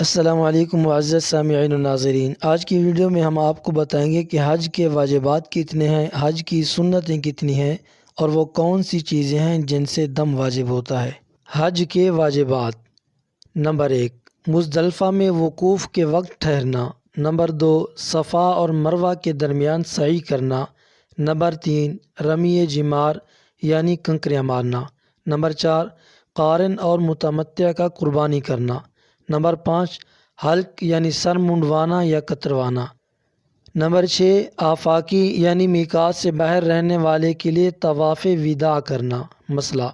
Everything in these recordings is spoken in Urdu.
السلام علیکم معزز سامعین و ناظرین، آج کی ویڈیو میں ہم آپ کو بتائیں گے کہ حج کے واجبات کتنے ہیں، حج کی سنتیں کتنی ہیں اور وہ کون سی چیزیں ہیں جن سے دم واجب ہوتا ہے۔ حج کے واجبات: نمبر 1، مزدلفہ میں وقوف کے وقت ٹھہرنا۔ نمبر 2، صفا اور مروہ کے درمیان سعی کرنا۔ نمبر 3، رمی جمار یعنی کنکریاں مارنا۔ نمبر 4، قارن اور متمتع کا قربانی کرنا۔ نمبر 5، حلق یعنی سر منڈوانا یا کتروانا۔ نمبر 6، آفاقی یعنی میقات سے باہر رہنے والے کے لیے طواف وداع کرنا۔ مسئلہ: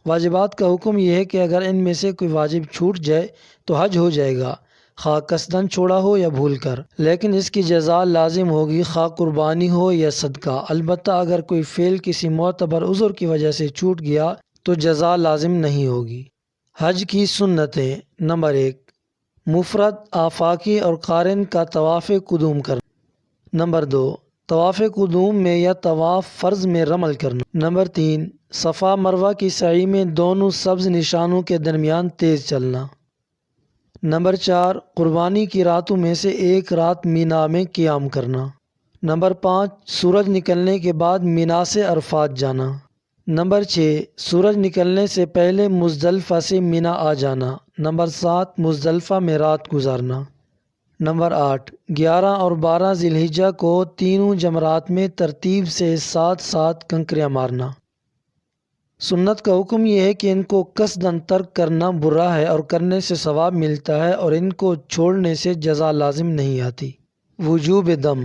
واجبات کا حکم یہ ہے کہ اگر ان میں سے کوئی واجب چھوٹ جائے تو حج ہو جائے گا، خواہ قصداً چھوڑا ہو یا بھول کر، لیکن اس کی جزا لازم ہوگی، خواہ قربانی ہو یا صدقہ۔ البتہ اگر کوئی فعل کسی معتبر عذر کی وجہ سے چھوٹ گیا تو جزا لازم نہیں ہوگی۔ حج کی سنتیں: نمبر 1، مفرد، آفاقی اور قارن کا طواف قدوم کرنا۔ نمبر 2، طواف قدوم میں یا طواف فرض میں رمل کرنا۔ نمبر 3، صفا مروہ کی سعی میں دونوں سبز نشانوں کے درمیان تیز چلنا۔ نمبر 4، قربانی کی راتوں میں سے ایک رات مینا میں قیام کرنا۔ نمبر 5، سورج نکلنے کے بعد مینا سے عرفات جانا۔ نمبر 6، سورج نکلنے سے پہلے مزدلفہ سے مینا آ جانا۔ نمبر 7، مزدلفہ میں رات گزارنا۔ نمبر 8، 11 اور 12 ذی الحجہ کو تینوں جمرات میں ترتیب سے ساتھ ساتھ کنکریاں مارنا۔ سنت کا حکم یہ ہے کہ ان کو قصداً ترک کرنا برا ہے اور کرنے سے ثواب ملتا ہے، اور ان کو چھوڑنے سے جزا لازم نہیں آتی۔ وجوب دم: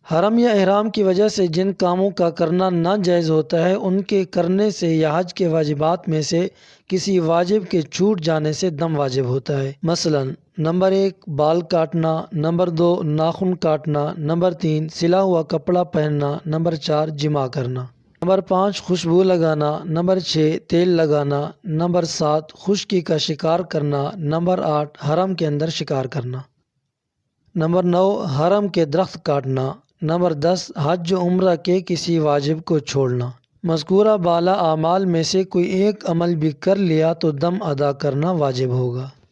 حرم یا احرام کی وجہ سے جن کاموں کا کرنا ناجائز ہوتا ہے ان کے کرنے سے یا حج کے واجبات میں سے کسی واجب کے چھوٹ جانے سے دم واجب ہوتا ہے۔ مثلاً: نمبر 1، بال کاٹنا۔ نمبر 2، ناخن کاٹنا۔ نمبر 3، سلا ہوا کپڑا پہننا۔ نمبر 4، جماع کرنا۔ نمبر 5، خوشبو لگانا۔ نمبر 6، تیل لگانا۔ نمبر 7، خشکی کا شکار کرنا۔ نمبر 8، حرم کے اندر شکار کرنا۔ نمبر 9، حرم کے درخت کاٹنا۔ نمبر 10، حج و عمرہ کے کسی واجب کو چھوڑنا۔ مذکورہ بالا اعمال میں سے کوئی ایک عمل بھی کر لیا تو دم ادا کرنا واجب ہوگا۔